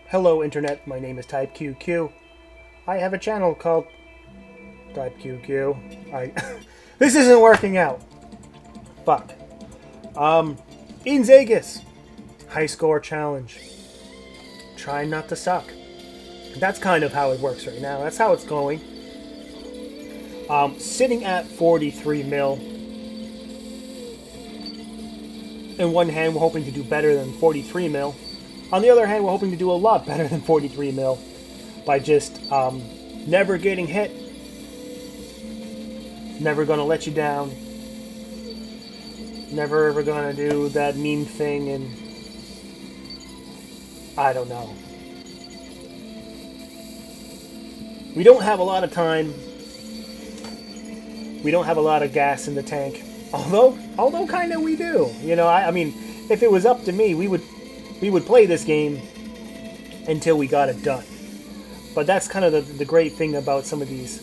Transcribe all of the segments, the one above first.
Hello Internet, my name is TypeQQ. I have a channel called TypeQQ. This isn't working out. Fuck. In Aegis. High score challenge. Try not to suck. That's kind of how it works right now. That's how it's going. Sitting at 43 mil. In one hand, we're hoping to do better than 43 mil. On the other hand, we're hoping to do a lot better than 43 mil by just never getting hit, never gonna let you down, never ever gonna do that meme thing, and I don't know. We don't have a lot of time. We don't have a lot of gas in the tank. Although kind of we do. You know, I mean, if it was up to me, we would play this game until we got it done. But that's kind of the great thing about some of these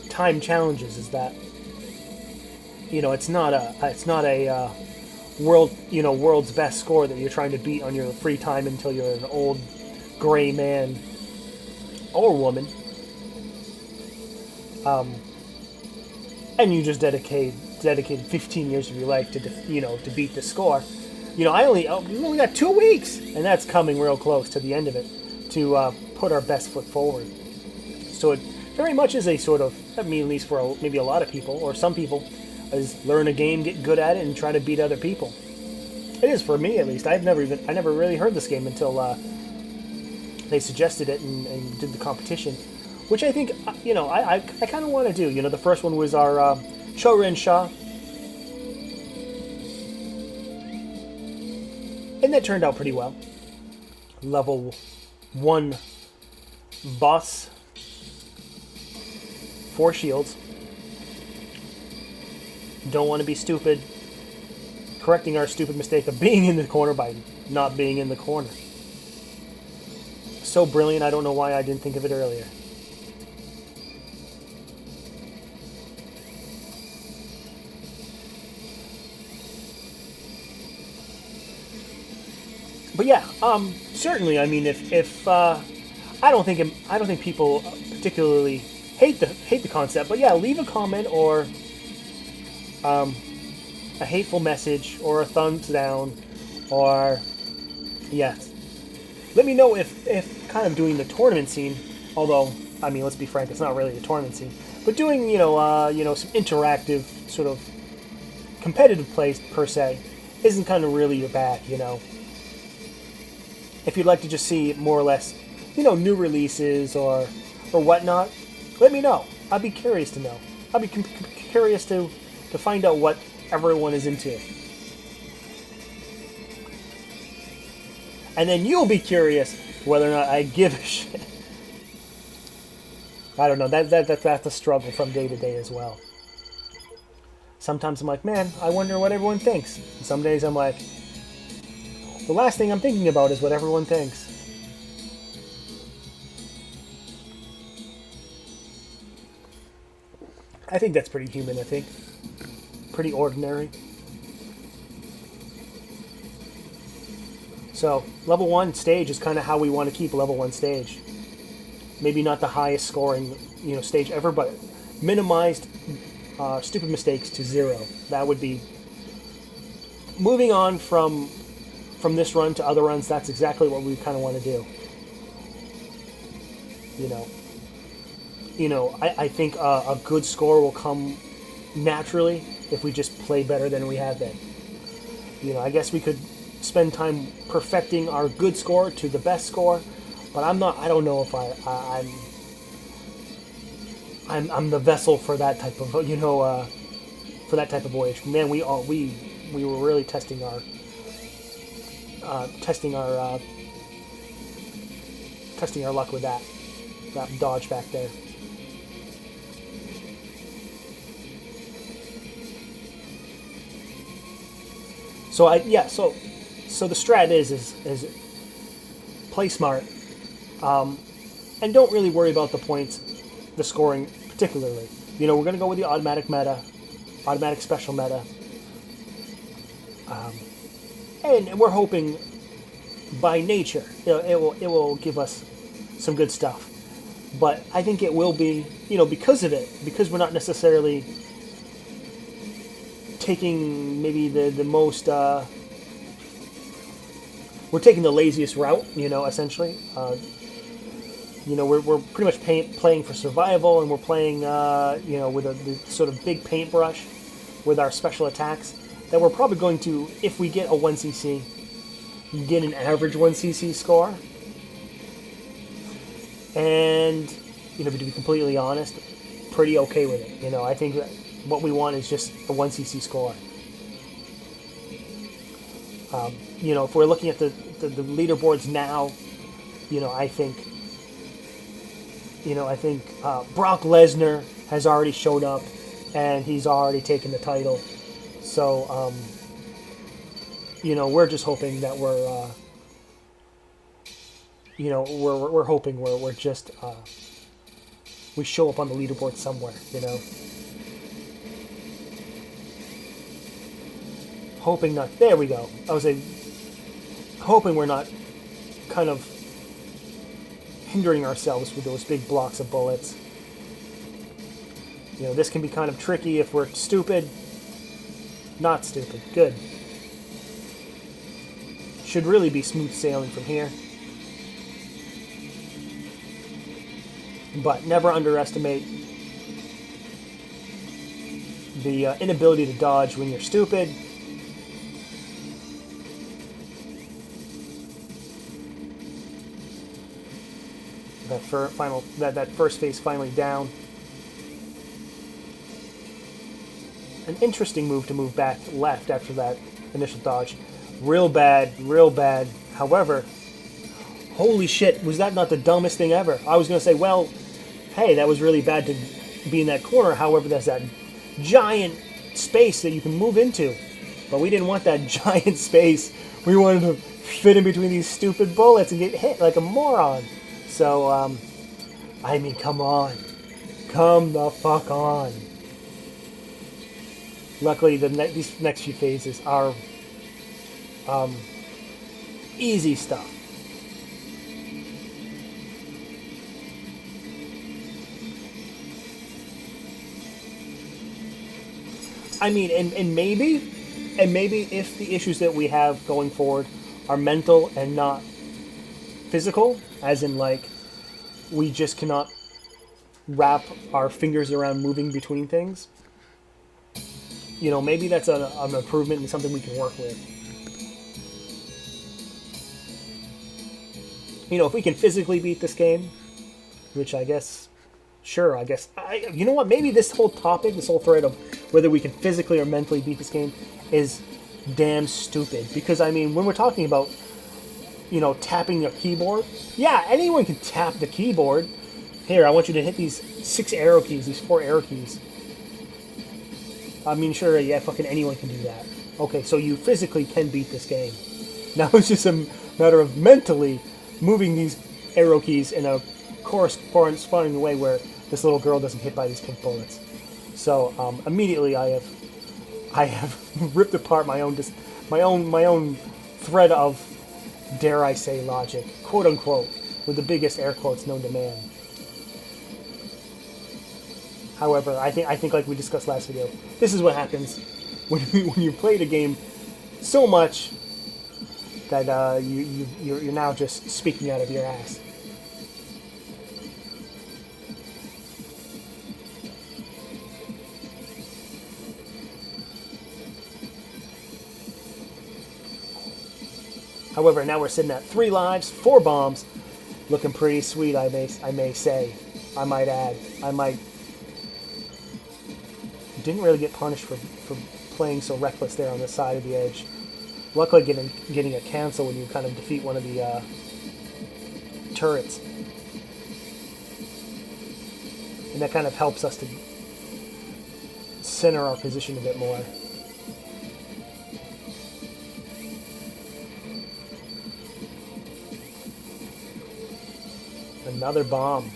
time challenges is that it's not a world's best score that you're trying to beat on your free time until you're an old gray man or woman. And you just dedicated 15 years of your life to beat the score. We only got 2 weeks, and that's coming real close to the end of it to put our best foot forward. So it very much is a sort of, at least for maybe a lot of people or some people, is learn a game, get good at it, and try to beat other people. It is for me at least. I never really heard this game until they suggested it and did the competition, which I think I kind of want to do. The first one was our Chorin Shah. And that turned out pretty well. Level 1 boss. 4 shields. Don't want to be stupid. Correcting our stupid mistake of being in the corner by not being in the corner. So brilliant, I don't know why I didn't think of it earlier. But yeah, certainly. I mean, if I don't think people particularly hate the concept, but yeah, leave a comment or a hateful message or a thumbs down, or yes, let me know if kind of doing the tournament scene. Although, I mean, let's be frank, it's not really a tournament scene, but doing some interactive sort of competitive play per se isn't kind of really your bag. If you'd like to just see more or less, new releases or whatnot, let me know. I'd be curious to know. I'd be curious to find out what everyone is into. And then you'll be curious whether or not I give a shit. I don't know. That's a struggle from day to day as well. Sometimes I'm like, man, I wonder what everyone thinks. And some days I'm like, the last thing I'm thinking about is what everyone thinks. I think that's pretty human, I think. Pretty ordinary. So, level 1 stage is kind of how we want to keep level 1 stage. Maybe not the highest scoring, stage ever, but minimized stupid mistakes to 0. That would be moving on from this run to other runs. That's exactly what we kind of want to do. I think a good score will come naturally if we just play better than we have been. I guess we could spend time perfecting our good score to the best score, but I don't know if I'm the vessel for that type of voyage. Man, we were really testing our luck with that dodge back there. So so the strat is play smart, and don't really worry about the points, the scoring particularly. We're gonna go with the automatic special meta, and we're hoping by nature, it will give us some good stuff. But I think it will be, because of it, because we're not necessarily taking maybe the most, we're taking the laziest route, essentially. We're pretty much playing for survival, and we're playing, with the sort of big paintbrush with our special attacks. That we're probably going to, if we get a 1cc, get an average 1cc score. And, to be completely honest, pretty okay with it. I think that what we want is just a 1cc score. If we're looking at the leaderboards now, I think Brock Lesnar has already showed up, and he's already taken the title. So, we're just hoping that we're hoping we're just we show up on the leaderboard somewhere. Hoping not. There we go. I was hoping we're not kind of hindering ourselves with those big blocks of bullets. This can be kind of tricky if we're stupid. Not stupid. Good. Should really be smooth sailing from here. But never underestimate the inability to dodge when you're stupid. That first phase finally down. An interesting move to move back left after that initial dodge. Real bad, real bad. However, holy shit, was that not the dumbest thing ever? I was going to say, well, hey, that was really bad to be in that corner. However, there's that giant space that you can move into. But we didn't want that giant space. We wanted to fit in between these stupid bullets and get hit like a moron. So, come on. Come the fuck on. Luckily, these next few phases are easy stuff. And maybe if the issues that we have going forward are mental and not physical, as in we just cannot wrap our fingers around moving between things, maybe that's an improvement and something we can work with. If we can physically beat this game, which I guess, sure, you know what, maybe this whole topic, this whole thread of whether we can physically or mentally beat this game is damn stupid. Because, when we're talking about, tapping the keyboard, yeah, anyone can tap the keyboard. Here, I want you to hit these 4 arrow keys. Sure, yeah, fucking anyone can do that. Okay, so you physically can beat this game. Now it's just a matter of mentally moving these arrow keys in a corresponding way where this little girl doesn't hit by these pink bullets. So immediately I have ripped apart my own thread of, dare I say, logic, quote unquote, with the biggest air quotes known to man. However, I think like we discussed last video, this is what happens when you played a game so much that you're now just speaking out of your ass. However, now we're sitting at 3 lives, 4 bombs, looking pretty sweet. I may say, I might add, didn't really get punished for playing so reckless there on the side of the edge. Luckily, getting a cancel when you kind of defeat one of the turrets, and that kind of helps us to center our position a bit more. Another bomb.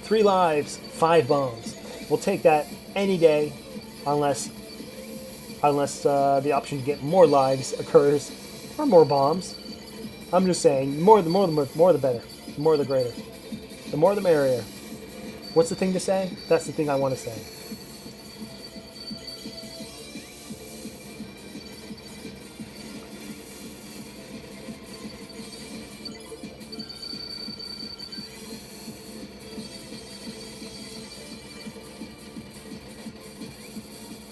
3 lives, 5 bombs. We'll take that any day, unless the option to get more lives occurs, or more bombs. I'm just saying, more the better. The more the greater. The more the merrier. What's the thing to say? That's the thing I want to say.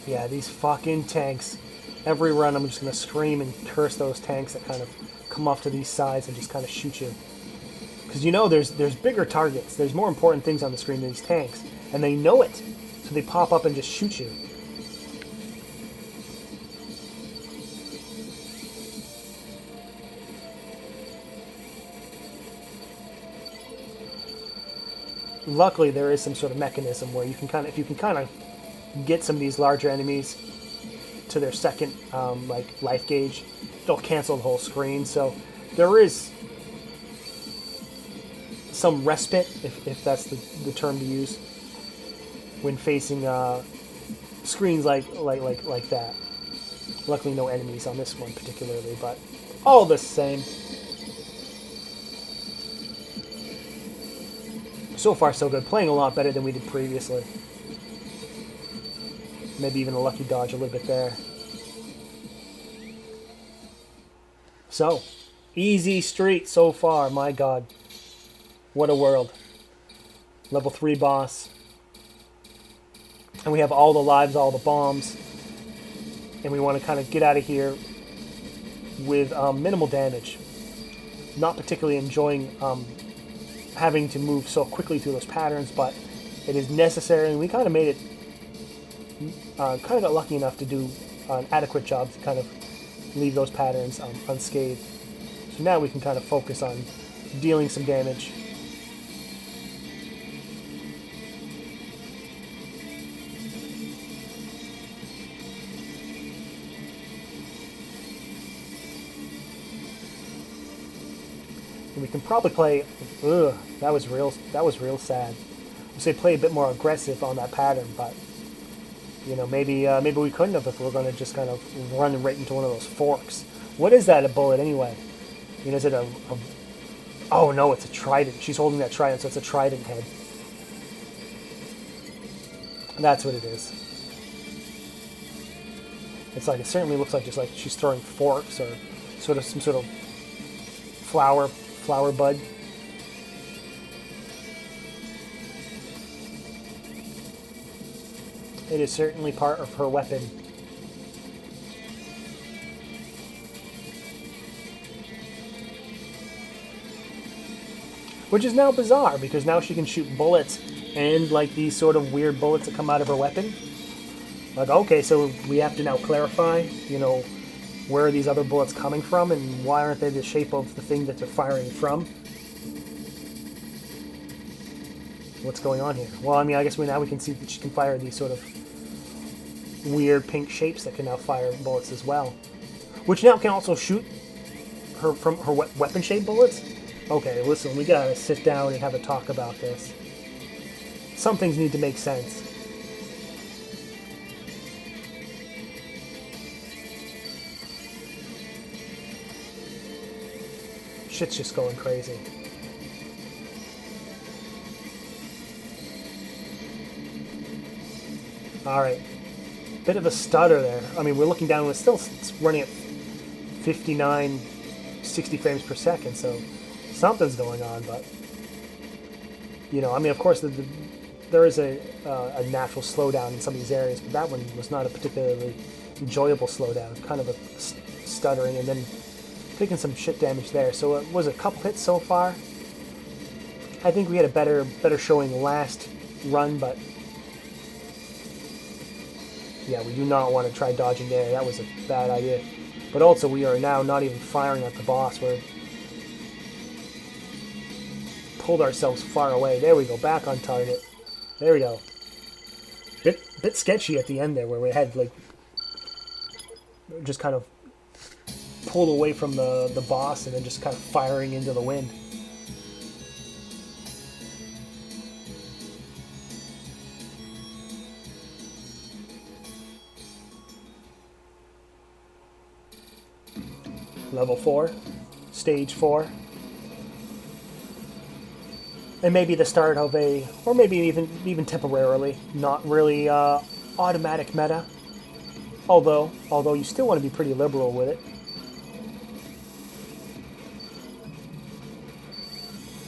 Yeah, these fucking tanks. Every run I'm just going to scream and curse those tanks that kind of come off to these sides and just kind of shoot you. Because you know there's bigger targets. There's more important things on the screen than these tanks. And they know it. So they pop up and just shoot you. Luckily there is some sort of mechanism where you can kind of, if you can kind of get some of these larger enemies to their second like life gauge, they'll cancel the whole screen. So there is some respite, if that's the term to use, when facing screens like that. Luckily no enemies on this one particularly, but all the same. So far so good. Playing a lot better than we did previously. Maybe even a lucky dodge a little bit there. So, easy street so far, my god. What a world. Level 3 boss. And we have all the lives, all the bombs. And we want to kind of get out of here with minimal damage. Not particularly enjoying having to move so quickly through those patterns, but it is necessary, and we kind of made it, kind of got lucky enough to do an adequate job to kind of leave those patterns unscathed. So now we can kind of focus on dealing some damage. And we can probably play. Ugh, that was real sad. I say play a bit more aggressive on that pattern, but you know, maybe we couldn't have if we're going to just kind of run right into one of those forks. What is that, a bullet anyway? You know, is it a oh no, it's a trident. She's holding that trident, so it's a trident head. That's what it is. It's like, it certainly looks like just like she's throwing forks or sort of some sort of flower bud. It is certainly part of her weapon. Which is now bizarre, because now she can shoot bullets and like these sort of weird bullets that come out of her weapon. Like, okay, so we have to now clarify, you know, where are these other bullets coming from and why aren't they the shape of the thing that they're firing from? What's going on here? Well, I mean, I guess now we can see that she can fire these sort of weird pink shapes that can now fire bullets as well. Which now can also shoot her from her weapon-shaped bullets? Okay, listen, we gotta sit down and have a talk about this. Some things need to make sense. Shit's just going crazy. Alright. Bit of a stutter there. I mean, we're looking down, we're still running at 59, 60 frames per second, so something's going on, but you know, I mean, of course, there is a natural slowdown in some of these areas, but that one was not a particularly enjoyable slowdown. Kind of a stuttering and then taking some shit damage there. So it was a couple hits so far. I think we had a better showing last run, but yeah, we do not want to try dodging there. That was a bad idea. But also, we are now not even firing at the boss. We're pulled ourselves far away. There we go, back on target. There we go. Bit sketchy at the end there, where we had like just kind of pulled away from the boss and then just kind of firing into the wind. Level 4. stage 4. And maybe the start of a, or maybe even temporarily, not really automatic meta. Although you still want to be pretty liberal with it.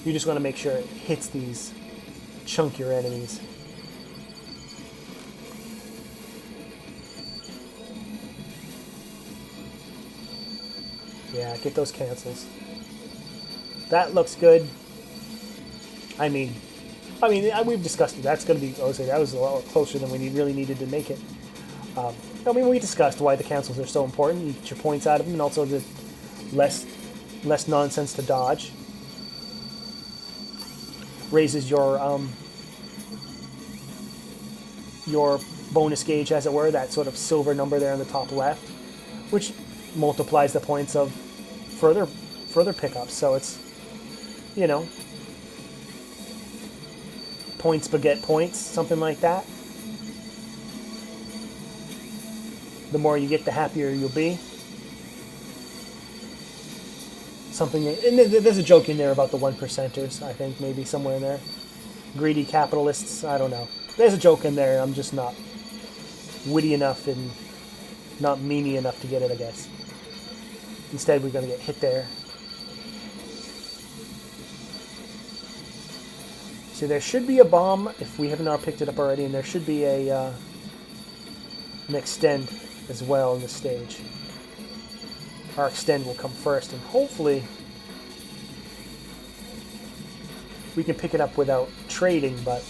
You just want to make sure it hits these chunkier enemies. Yeah, get those cancels. That looks good. I mean, we've discussed it. That's going to be, I would say that was a lot closer than we really needed to make it. I mean, we discussed why the cancels are so important. You get your points out of them, and also the less nonsense to dodge. Raises your bonus gauge, as it were, that sort of silver number there in the top left, which multiplies the points of further pickups. So it's, you know, points beget points, something like that. The more you get, the happier you'll be. Something, and there's a joke in there about the 1%ers, I think, maybe somewhere in there. Greedy capitalists, I don't know. There's a joke in there, I'm just not witty enough and not memey enough to get it, I guess. Instead, we're going to get hit there. So there should be a bomb, if we haven't picked it up already, and there should be an extend as well in the stage. Our extend will come first, and hopefully we can pick it up without trading, but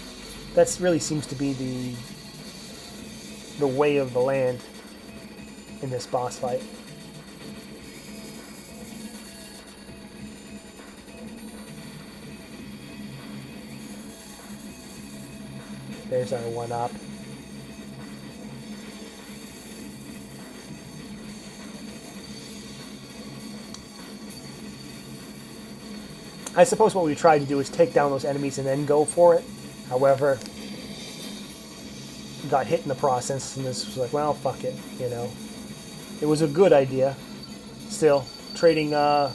that really seems to be the way of the land in this boss fight. There's our 1-up. I suppose what we tried to do is take down those enemies and then go for it. However, got hit in the process, and this was like, well, fuck it, you know. It was a good idea. Still, trading a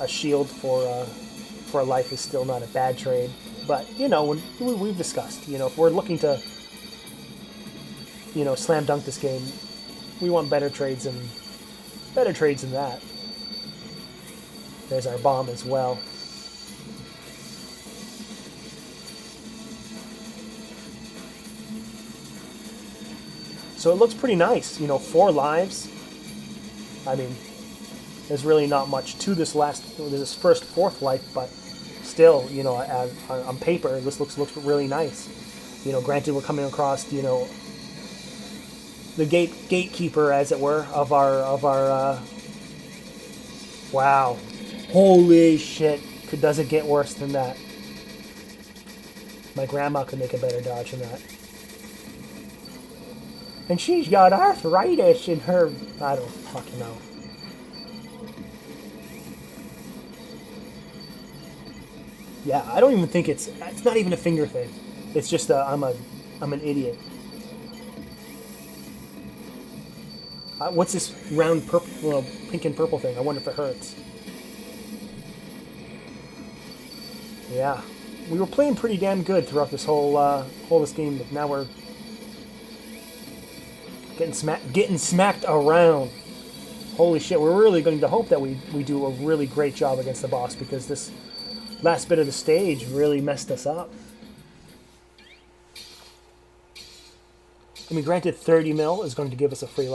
shield for a life is still not a bad trade. But you know, when we've discussed, you know, if we're looking to, you know, slam dunk this game, we want better trades than that. There's our bomb as well. So it looks pretty nice, you know, 4 lives. I mean, there's really not much to this first 4th life, but still, you know, on paper, this looks really nice. You know, granted, we're coming across, you know, the gatekeeper, as it were, of our. Wow, holy shit! Does it get worse than that? My grandma could make a better dodge than that. And she's got arthritis in her. I don't fucking know. Yeah, I don't even think it's not even a finger thing. It's just I'm an idiot. What's this round purple, well, pink and purple thing? I wonder if it hurts. Yeah, we were playing pretty damn good throughout this whole this game, but now we're getting smacked around. Holy shit! We're really going to hope that we do a really great job against the boss, because this last bit of the stage really messed us up. I mean, granted, 30 mil is going to give us a free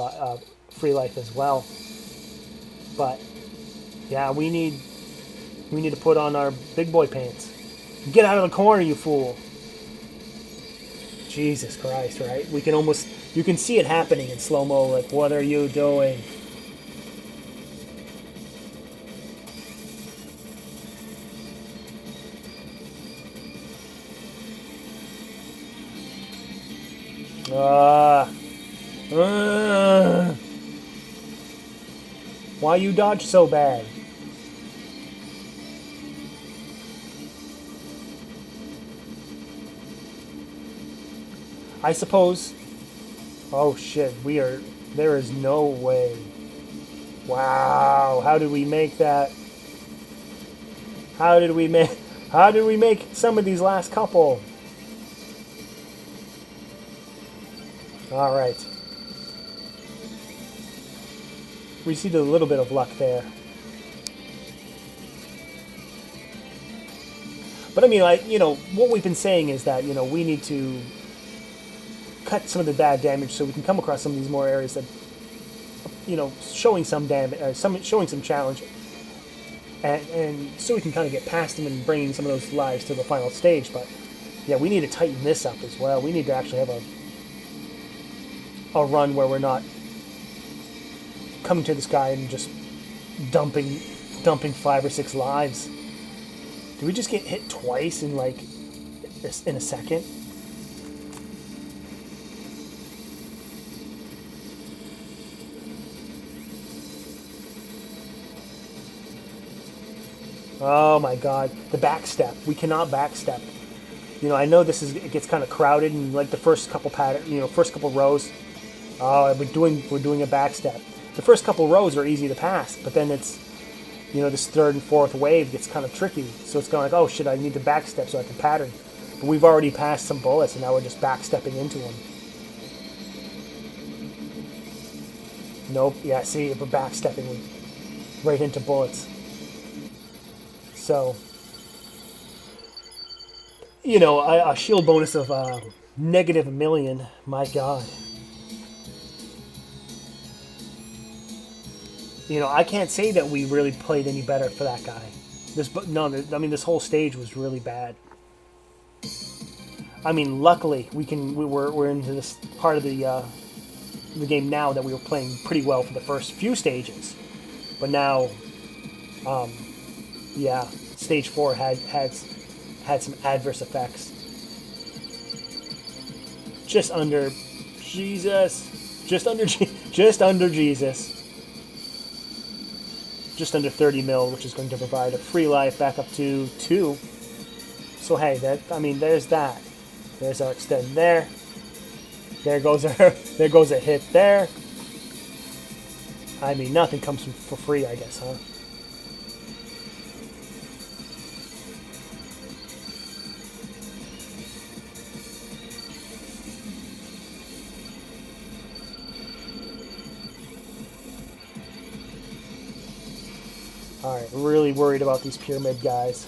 life as well, but yeah, we need to put on our big boy pants. Get out of the corner, you fool! Jesus Christ, right? You can see it happening in slow-mo. Like, what are you doing? Why you dodge so bad? I suppose. Oh shit, there is no way. Wow, how did we make that? How did we make some of these last couple? All right. We see a little bit of luck there. But I mean, what we've been saying is that, we need to cut some of the bad damage so we can come across some of these more areas that, showing some damage, showing some challenge. And so we can kind of get past them and bringing some of those lives to the final stage. But yeah, we need to tighten this up as well. We need to actually have a run where we're not coming to this guy and just dumping 5 or 6 lives. Did we just get hit twice in in a second? Oh my god, the backstep. We cannot backstep. I know it gets kind of crowded in the first couple first couple rows. Oh, we're doing a backstep. The first couple rows are easy to pass, but then it's this third and fourth wave gets kind of tricky. So it's kind of like, oh shit, I need to backstep so I can pattern. But we've already passed some bullets, and now we're just backstepping into them. Nope. Yeah, see, we're backstepping right into bullets. So, a shield bonus of -1,000,000. My God. I can't say that we really played any better for that guy. This whole stage was really bad. I mean, luckily we're into this part of the game now that we were playing pretty well for the first few stages, but now, yeah, stage 4 had some adverse effects. Just under Jesus. Just under Jesus. Just under 30 mil, which is going to provide a free life back up to 2. So hey, there's that. There's our extend there. There goes a hit there. I mean, nothing comes for free, I guess, huh? Alright, really worried about these pyramid guys.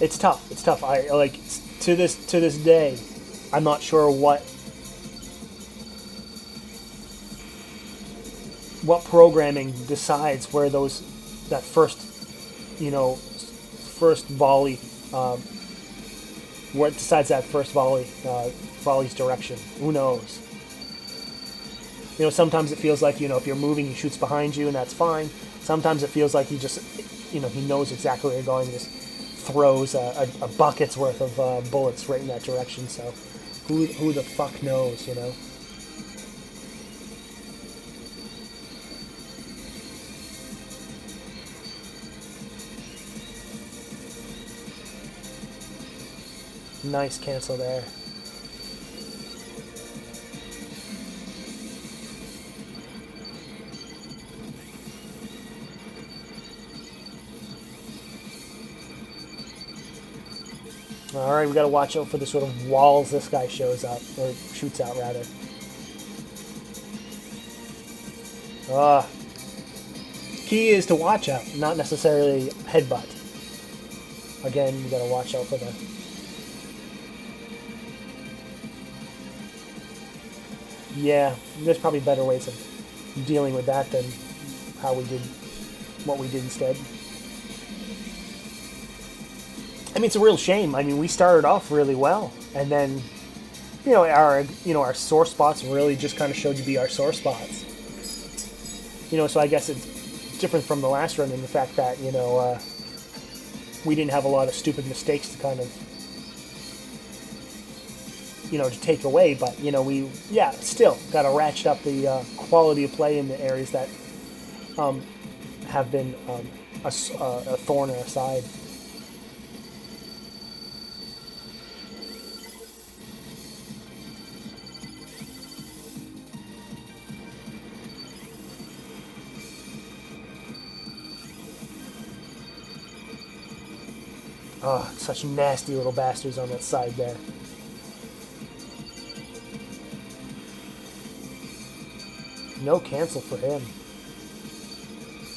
It's tough. It's tough. To this day, I'm not sure what programming decides where that first volley, what decides that first volley's direction. Who knows? Sometimes it feels like, if you're moving, he shoots behind you, and that's fine. Sometimes it feels like he just, he knows exactly where you're going, and just throws a bucket's worth of bullets right in that direction. So, who the fuck knows, Nice cancel there. Alright, we gotta watch out for the sort of walls this guy shows up, or shoots out, rather. Key is to watch out, not necessarily headbutt. Again, we gotta watch out for the... Yeah, there's probably better ways of dealing with that than what we did instead. I mean, it's a real shame. I mean, we started off really well, and then, our sore spots really just kind of showed to be our sore spots. So I guess it's different from the last run in the fact that, we didn't have a lot of stupid mistakes to kind of, to take away, but, we still got to ratchet up the quality of play in the areas that have been a thorn in our side. Oh, such nasty little bastards on that side there. No cancel for him.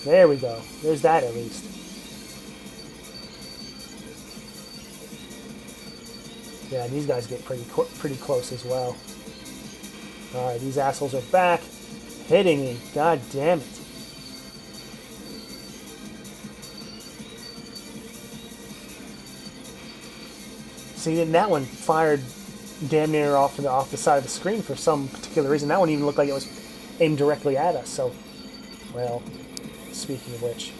There we go. There's that at least. Yeah, and these guys get pretty close as well. Alright, these assholes are back. Hitting me. God damn it. See, and that one fired damn near off the side of the screen for some particular reason. That one even looked like it was aimed directly at us. So, well, speaking of which.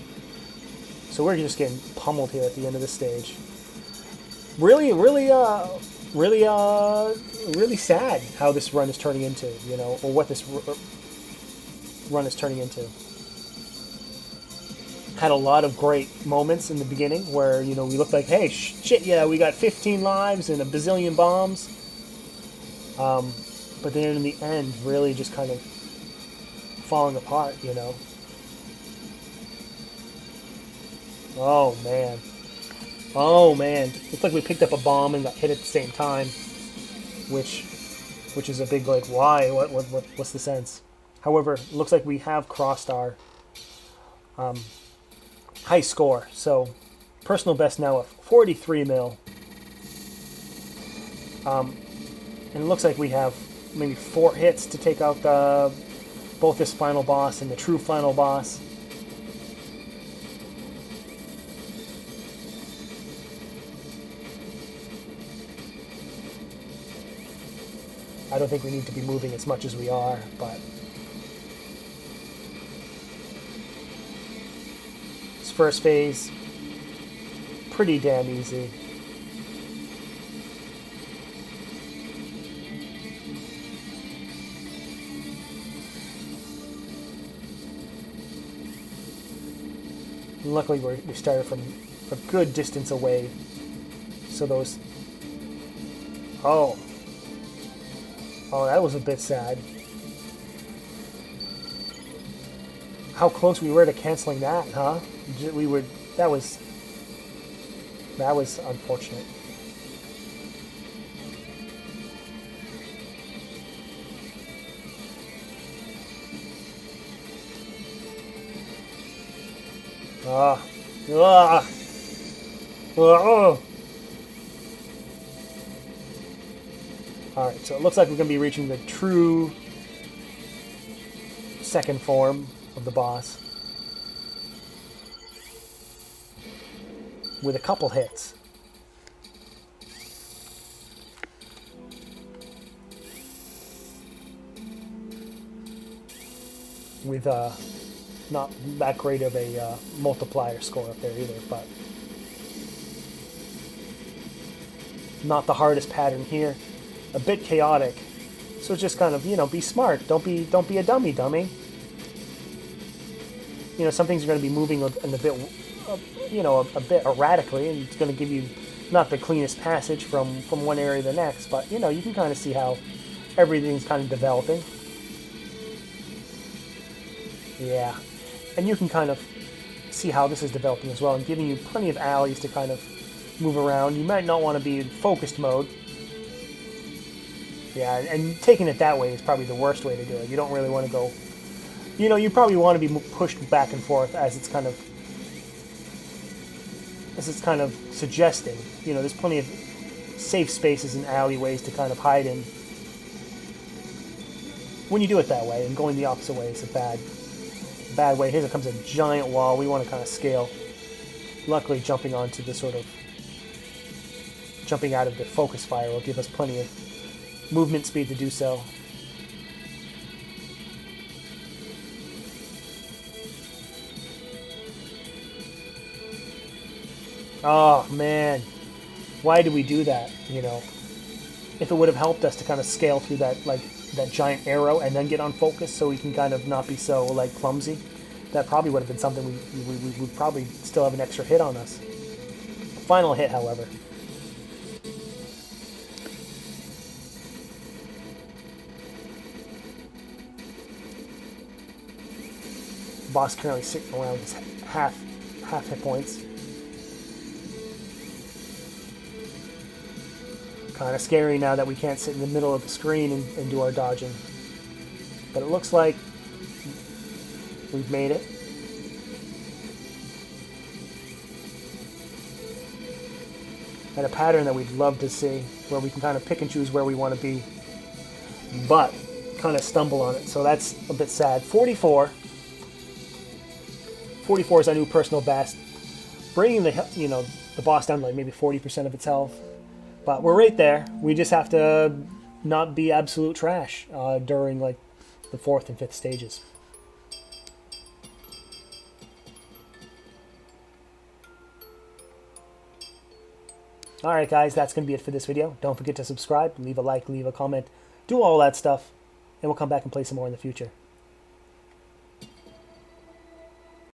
So we're just getting pummeled here at the end of the stage. Really sad how this run is turning into, you know, or what this run is turning into. Had a lot of great moments in the beginning where, you know, we looked like, hey, shit, yeah, we got 15 lives and a bazillion bombs. But then in the end, really just kind of falling apart, you know. Oh, man. Oh, man. Looks like we picked up a bomb and got hit at the same time. Which is a big, like, why? What's the sense? However, it looks like we have crossed our high score. So, personal best now of 43 mil. And it looks like we have maybe 4 hits to take out both this final boss and the true final boss. I don't think we need to be moving as much as we are, but this first phase, pretty damn easy. Luckily, we started from a good distance away, so those... Oh, that was a bit sad. How close we were to canceling that, huh? We were... That was unfortunate. Alright, so it looks like we're going to be reaching the true second form of the boss. With a couple hits. With not that great of a multiplier score up there either, but not the hardest pattern here. A bit chaotic, so just kind of, you know, be smart. Don't be a dummy. You know, some things are going to be moving in a bit, you know, a bit erratically, and it's going to give you not the cleanest passage from one area to the next. But you know, you can kind of see how everything's kind of developing. Yeah, and you can kind of see how this is developing as well, and giving you plenty of alleys to kind of move around. You might not want to be in focused mode. Yeah, and taking it that way is probably the worst way to do it. You don't really want to go... You know, you probably want to be pushed back and forth as it's kind of suggesting. You know, there's plenty of safe spaces and alleyways to kind of hide in. When you do it that way, and going the opposite way is a bad way. Here comes a giant wall. We want to kind of scale. Luckily, jumping out of the focus fire will give us plenty of movement speed to do so. Oh man, why did we do that? You know, if it would have helped us to kind of scale through that giant arrow and then get on focus, so we can kind of not be so like clumsy, that probably would have been something we would probably still have an extra hit on us. Final hit, however. Boss currently sitting around his half hit points. Kind of scary now that we can't sit in the middle of the screen and do our dodging. But it looks like we've made it. And a pattern that we'd love to see, where we can kind of pick and choose where we want to be, but kind of stumble on it. So that's a bit sad. 44. 44 is our new personal best, bringing the the boss down to like maybe 40% of its health. But we're right there. We just have to not be absolute trash during like the 4th and 5th stages. Alright guys, that's going to be it for this video. Don't forget to subscribe, leave a like, leave a comment, do all that stuff, and we'll come back and play some more in the future.